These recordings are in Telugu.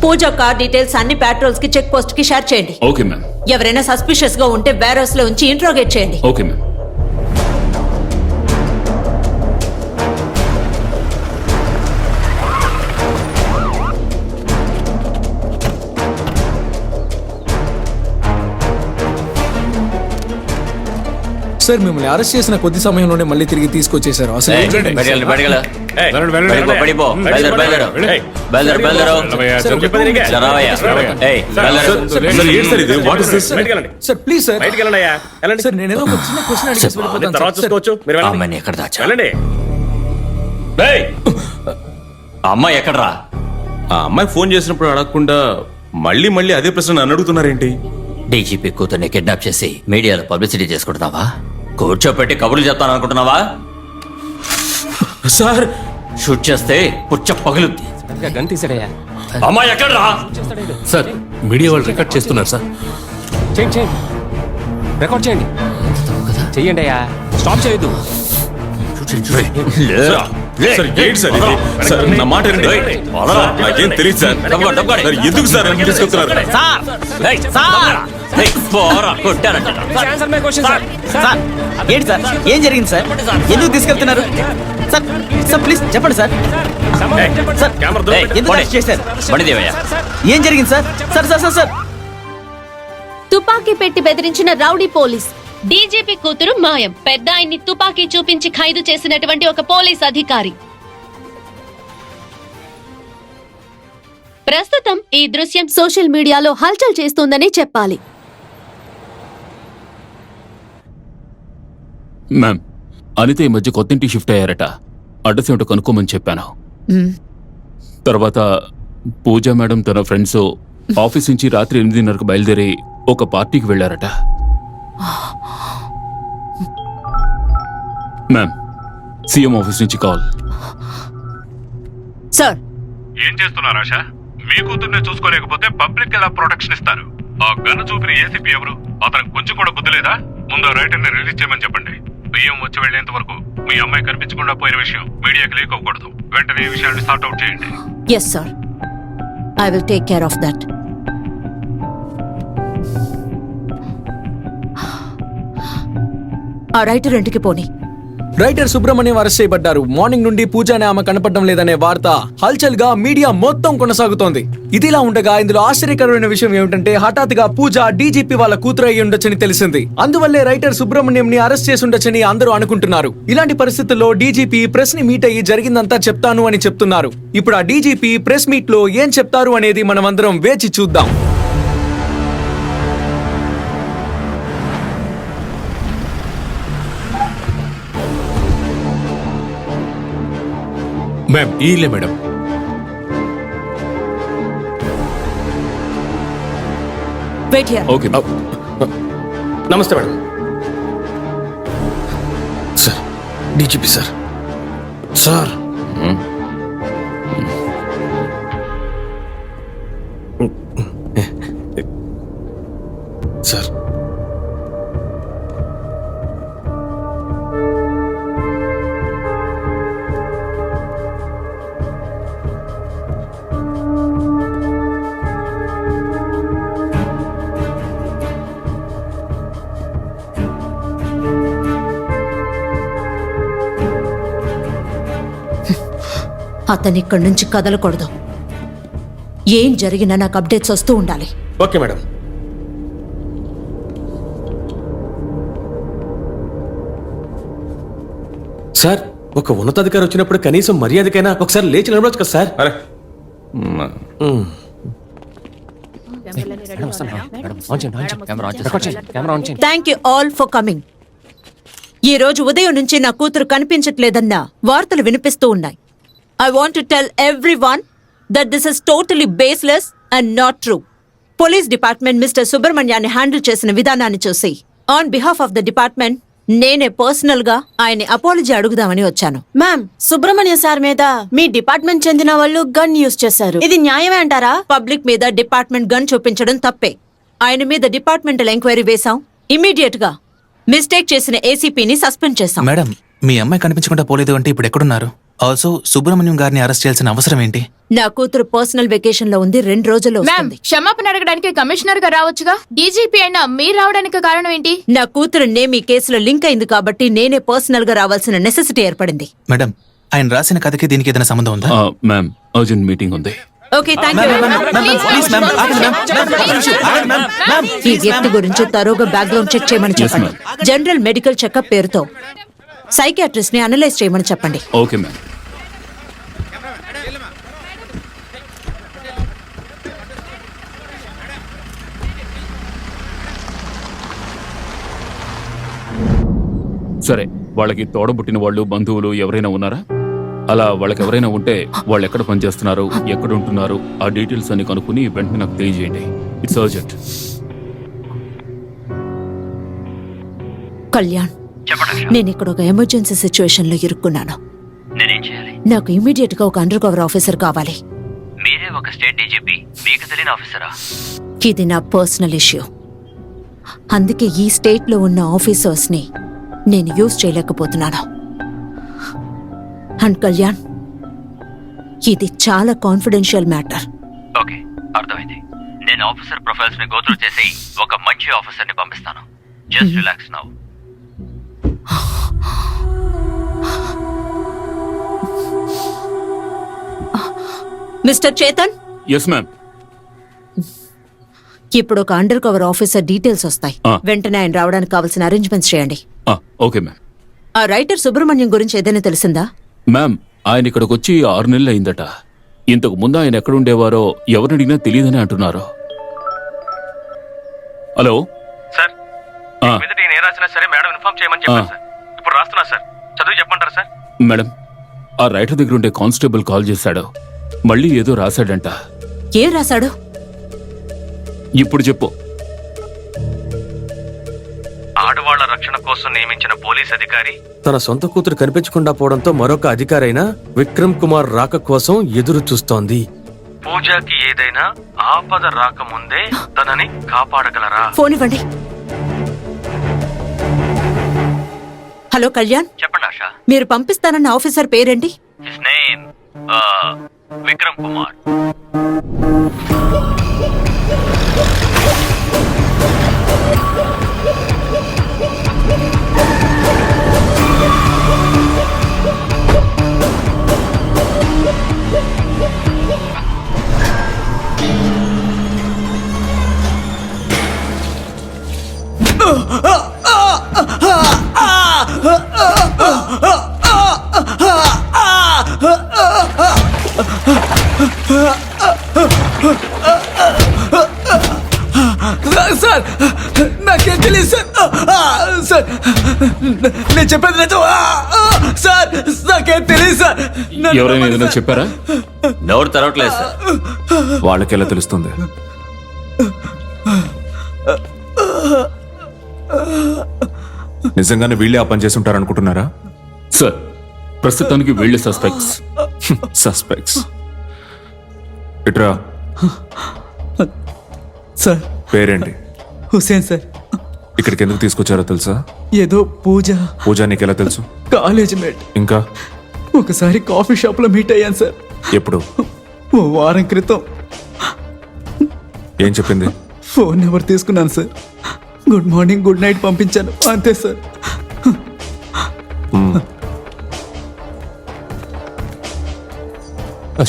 పూజ కార్ డీటెయిల్స్ అన్ని పెట్రోల్స్ కి చెక్ పోస్ట్ కి షేర్ చేయండి. Okay ma'am. ఎవరైనా సస్పిషియస్ గా ఉంటే వేర్ లో ఉంచి ఇంట్రోగేట్ చేయండి. Okay ma'am. సార్ మిమ్మల్ని అరెస్ట్ చేసిన కొద్ది సమయంలోనే మళ్ళీ తిరిగి తీసుకొచ్చేశారు. అసలు సార్ ప్లీజ్ సార్ సార్ నేనేదో ఒక చిన్న క్వశ్చన్ అడిగేసి అమ్మాయి ఎక్కడరా? ఆ అమ్మాయి ఫోన్ చేసినప్పుడు అడగకుండా మళ్ళీ మళ్ళీ అదే ప్రశ్న నన్ను అడుగుతున్నారేంటి? డీజీపీ కూతుర్ని కిడ్నాప్ చేసి మీడియాలో పబ్లిసిటీ చేసుకుంటున్నావా? కూర్చోపెట్టి కబుర్లు చెప్తాను అనుకుంటున్నావా? సార్ షూట్ చేస్తే పుచ్చ పగులుద్ది. అమ్మాయి ఎక్కడరా? సార్ మీడియా వాళ్ళు రికార్డ్ చేస్తున్నారు సార్. రికార్డ్ చేయండి. చెయ్యండి అయ్యా, స్టాప్ చేయొద్దు. సార్ ఏంటి సార్ ఇది? సార్ నా మాట వినండి. నాకేం తెలియదు సార్. సార్ ఎందుకు సార్ నన్ను తీసుకొస్తున్నారు? ఏంటి సార్, ఏం జరిగింది సార్? ఎందుకు తీసుకెళ్తున్నారు సార్? సార్ ప్లీజ్ చెప్పండి సార్. సార్ ఎందుకు అరెస్ట్ చేశారు? ఏం జరిగింది sir? Sir sir sir sir తుపాకీ పెట్టి బెదిరించిన రౌడీ పోలీస్. డీజీపీ కూతురు మాయం. పెద్ద ఆయన్ని తుపాకీ చూపించి ఖైదు చేసినటువంటి ఒక పోలీస్ అధికారి. ప్రస్తుతం ఈ దృశ్యం సోషల్ మీడియాలో హల్చల్ చేస్తోందని చెప్పాలి. మ్యామ్, అనిత ఈ మధ్య కొత్తింటికి షిఫ్ట్ అయ్యారట. అడ్రస్ ఏమిటో కనుక్కోమని చెప్పాను. తర్వాత పూజా మేడం తన ఫ్రెండ్స్ ఆఫీస్ నుంచి రాత్రి 8:30కు బయలుదేరి ఒక పార్టీకి వెళ్లారట. మ్యామ్, సీఎం ఆఫీస్ నుంచి కాల్. సార్, ఏం చేస్తున్నారు ఆశా? మీ కూతుర్ని చూసుకోలేకపోతే పబ్లిక్ ఎలా ప్రొటెక్షన్ ఇస్తారు? ఆ గన్ను చూపిన ఏసీపీ ఎవరు? అతనికి కొంచెం కూడా బుద్ధి లేదా? ముందు రైటర్ ని రిలీజ్ చేయమని చెప్పండి. బియ్యం వచ్చి వెళ్లేంత వరకు మీ అమ్మాయి కనిపించకుండా పోయిన విషయం మీడియాకి లీక్ అవ్వకూడదు. వెంటనే ఈ విషయాన్ని సార్ట్ అవుట్ చేయండి. Yes sir, I will take care of that. ఆ రైటర్ ఇంటికి పోని. రైటర్ సుబ్రహ్మణ్యం అరెస్ట్ చేయబడ్డారు. మార్నింగ్ నుండి పూజ అనే ఆమె కనపడడం లేదనే వార్త హల్చల్ గా మీడియా మొత్తం కొనసాగుతోంది. ఇదిలా ఉండగా ఇందులో ఆశ్చర్యకరమైన విషయం ఏమిటంటే హఠాత్తుగా పూజ డీజీపీ వాళ్ళ కూతురు అయి ఉండొచ్చని తెలిసింది. అందువల్లే రైటర్ సుబ్రహ్మణ్యం ని అరెస్ట్ చేసి ఉండొచ్చని అందరూ అనుకుంటున్నారు. ఇలాంటి పరిస్థితుల్లో డీజీపీ ప్రెస్ ని మీట్ అయ్యి జరిగిందంతా చెప్తాను అని చెప్తున్నారు. ఇప్పుడు ఆ డీజీపీ ప్రెస్ మీట్ లో ఏం చెప్తారు అనేది మనం అందరం వేచి చూద్దాం. మ్యామ్, ఈలే మేడం. Wait here. ఓకే. నమస్తే madam. Sir DGP sir. Sir sir అతని ఇక్కడి నుంచి కదలకూడదు. ఏం జరిగినా నాకు అప్డేట్స్ వస్తూ ఉండాలి. Okay madam. సార్, ఒక ఉన్నతాధికారి వచ్చినప్పుడు కనీసం మర్యాదకైనా ఒకసారి లేచి నిలబడొచ్చు కదా సార్. అరే thank you all for coming. ఈ రోజు ఉదయం నుంచి నా కూతురు కనిపించట్లేదన్న వార్తలు వినిపిస్తూ ఉన్నాయి. I want to tell everyone that this is totally baseless and not true. Police department Mr. Subramanianni handle చేసిన విధానాన్ని చూసి on behalf of the department నేనే పర్సనల్ గా ఆయన్ని అపాలజీ అడుగుదామని వచ్చాను. మ్యామ్, సుబ్రహ్మణ్య సార్ మీద మీ డిపార్ట్మెంట్ చెందిన వాళ్ళు గన్ యూజ్ చేశారు. ఇది న్యాయమే అంటారా? పబ్లిక్ మీద డిపార్ట్మెంట్ గన్ చూపించడం తప్పే. ఆయన మీద డిపార్ట్మెంటల్ ఎంక్వైరీ వేశాం. ఇమీడియట్ గా మిస్టేక్ చేసిన ఏసీపీని సస్పెండ్ చేశాం. మేడం, మీ అమ్మాయి కనిపించకుండా పోలేదు అంటే ఇప్పుడు ఎక్కడున్నారు? ఆల్సో సుబ్రహ్మణ్యం గారిని అరెస్ట్ చేయాల్సిన అవసరం ఏంటి? నా కూతురు పర్సనల్ వెకేషన్ లో ఉంది, 2 రోజుల్లో మ్యామ్, వస్తుంది. క్షమాపణ అడగడానికి కమిషనర్ గా రావచ్చుగా. డీజీపీ అయినా మీరు రావడానికి కారణం ఏంటి? నా కూతురు నేమ్ ఈ కేసులో లింక్ అయింది కాబట్టి నేనే పర్సనల్ గా రావాల్సిన నెసెసిటీ ఏర్పడింది. మేడం, ఆయన రాసిన కథకి దీనికి ఏదైనా సంబంధం ఉందా? మ్యామ్, అర్జెంట్ మీటింగ్ ఉంది. Okay, thank you. ఈ వ్యక్తి గురించి తరోగా బ్యాక్గ్రౌండ్ చెక్ చేయమని చెప్పండి. జనరల్ మెడికల్ చెకప్ పేరుతో సైకియాట్రిస్ట్ ని అనలైజ్ చేయమని చెప్పండి. Okay ma'am. సరే, వాళ్ళకి తోడబుట్టిన వాళ్ళు, బంధువులు ఎవరైనా ఉన్నారా? అలా వాళ్ళకి ఎవరైనా ఉంటే వాళ్ళు ఎక్కడ పనిచేస్తున్నారు, ఎక్కడ ఉంటున్నారు, ఆ డీటెయిల్స్ అన్ని కనుక్కుని వెంటనే నాకు తెలియజేయండి. It's urgent. కళ్యాణ్, నేను ఇక్కడ ఒక ఎమర్జెన్సీ సిచ్యువేషన్ లో ఇరుక్కున్నాను. నేనేం చేయాలి? నాకు ఇమీడియట్ గా ఒక అండర్ కవర్ ఆఫీసర్ కావాలి. మీరే ఒక స్టేట్ డీజీపీ, మీకు తెలియని ఆఫీసరా? ఇది నా పర్సనల్ ఇష్యూ. అందుకే ఈ స్టేట్ లో ఉన్న ఆఫీసర్స్ ని నేను యూజ్ చేయలేకపోతున్నాను. అండ్ కళ్యాణ్, ఇది చాలా కాన్ఫిడెన్షియల్ మ్యాటర్. ఓకే, అర్థమైంది. నేను ఆఫీసర్ ప్రొఫైల్స్ ని గోత్రూ చేసి ఒక మంచి ఆఫీసర్ ని పంపిస్తాను. Just relax now. Mister Chetan, yes ma'am. ఇప్పుడు ఒక అండర్ కవర్ ఆఫీసర్ డీటెయిల్స్ వస్తాయి. Ah. వెంటనే ఆయన రావడానికి కావాల్సిన అరేంజ్మెంట్స్ చేయండి. Okay ma'am. ఆ రైటర్ సుబ్రహ్మణ్యం గురించి ఏదైనా తెలిసిందా? మ్యామ్, ఆయన ఇక్కడికి వచ్చి 6 నెలలు అయిందట. ఇంతకు ముందు ఆయన ఎక్కడ ఉండేవారో ఎవరిని అడిగినా తెలియదని అంటున్నారు. హలో సార్, ఆ, మీదట ఈయన ఏ రాసినా సరే మేడం ఇన్ఫార్మ్ చేయమని చెప్పారు సార్. ఇప్పుడు రాస్తున్నా సార్, చదువు చెప్పమంటారా సార్? మేడం, ఆ రైటర్ దగ్గర ఉండే కానిస్టేబుల్ కాల్ చేశాడు. మళ్ళీ ఏదో రాశాడంట. ఏం రాశాడు? ఇప్పుడు చెప్పు. ఆడవాళ్ల రక్షణ కోసం నియమించిన పోలీస్ అధికారి తన సొంత కూతురు కనిపించకుండా పోవడంతో మరొక అధికారైన విక్రమ్ కుమార్ రాక కోసం ఎదురు చూస్తోంది. పూజకి ఏదైనా ఆపద రాకముందే తనని కాపాడగలరా? ఫోన్ ఇవ్వండి. హలో కళ్యాణ్, చెప్పండి ఆశా. మీరు పంపిస్తానన్న ఆఫీసర్ పేరేంటి? His name Vikram Kumar. Sir, నాకేం తెలియదు సార్. సార్, నేను చెప్పేది నిజం. సార్, నాకేం తెలియదు సార్. ఎవరైనా ఏదైనా చెప్పారా? నోరు తెరవట్లేదు సార్. వాళ్ళకి ఎలా తెలుస్తుంది? నిజంగానే వీళ్ళే ఆ పని చేసి ఉంటారనుకుంటున్నారా? సార్, ప్రస్తుతానికి వీళ్ళే సస్పెక్ట్స్. సస్పెక్ట్స్. ఇట్రా. సార్, పేరేంటి? హుసేన్ సార్. ఇక్కడికి ఎందుకు తీసుకొచ్చారో తెలుసా? ఏదో పూజ నీకు ఎలా తెలుసు? College mate. ఇంకా ఒకసారి కాఫీ షాప్ లో మీట్ అయ్యాను సార్. ఎప్పుడు? ఓ వారం క్రితం. ఏం చెప్పింది? ఫోన్ నెంబర్ తీసుకున్నాను sir. Good morning, good night పంపించాను, అంతే సార్.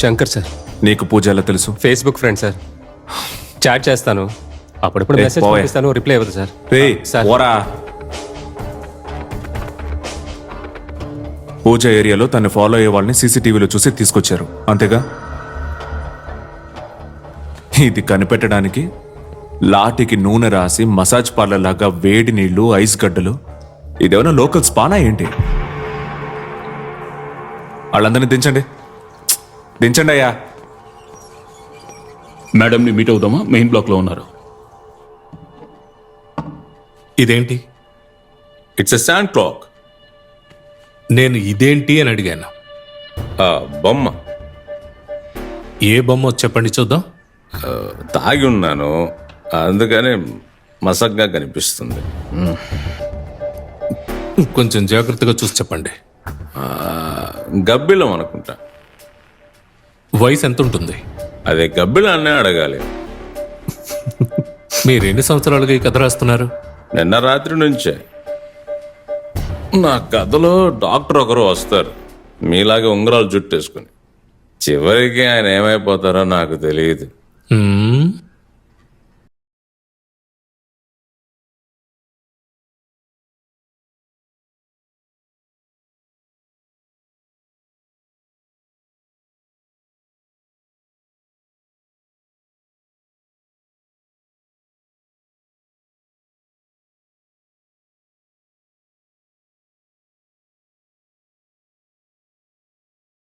శంకర్ సార్. నీకు పూజ ఎలా తెలుసు? Facebook friend sir. చాట్ చేస్తాను, అప్పుడప్పుడు మెసేజ్ పోయే. పంపిస్తాను, రిప్లై ఇవ్వదు సార్. సార్, పూజ ఏరియాలో తను ఫాలో అయ్యే వాళ్ళని సీసీటీవీలో చూసి తీసుకొచ్చారు, అంతేగా? ఇది కనిపెట్టడానికి లాఠీకి నూనె రాసి మసాజ్ పార్లర్ లాగా వేడి నీళ్లు, ఐస్ గడ్డలు, ఇదేమైనా లోకల్ స్పానా ఏంటి? వాళ్ళందరినీ దించండి, దించండి అయ్యా. మేడంని మీట్ అవుదామా? మెయిన్ బ్లాక్ లో ఉన్నారు. ఇదేంటి? It's a sand clock. నేను ఇదేంటి అని అడిగాను. బొమ్మ. ఏ బొమ్మ చెప్పండి చూద్దాం. తాగి ఉన్నాను, అందుకని మసగ్గా కనిపిస్తుంది. కొంచెం జాగ్రత్తగా చూసి చెప్పండి. గబ్బిలం అనుకుంటా. వయసు ఎంత ఉంటుంది? అదే గబ్బిలాన్నే అడగాలి. మీరు ఎన్ని సంవత్సరాలుగా ఈ కథ రాస్తున్నారు? నిన్న రాత్రి నుంచే. నా కథలో డాక్టర్ ఒకరు వస్తారు, మీలాగే ఉంగరాలు జుట్టేసుకుని. చివరికి ఆయన ఏమైపోతారో నాకు తెలియదు. మ్మ్.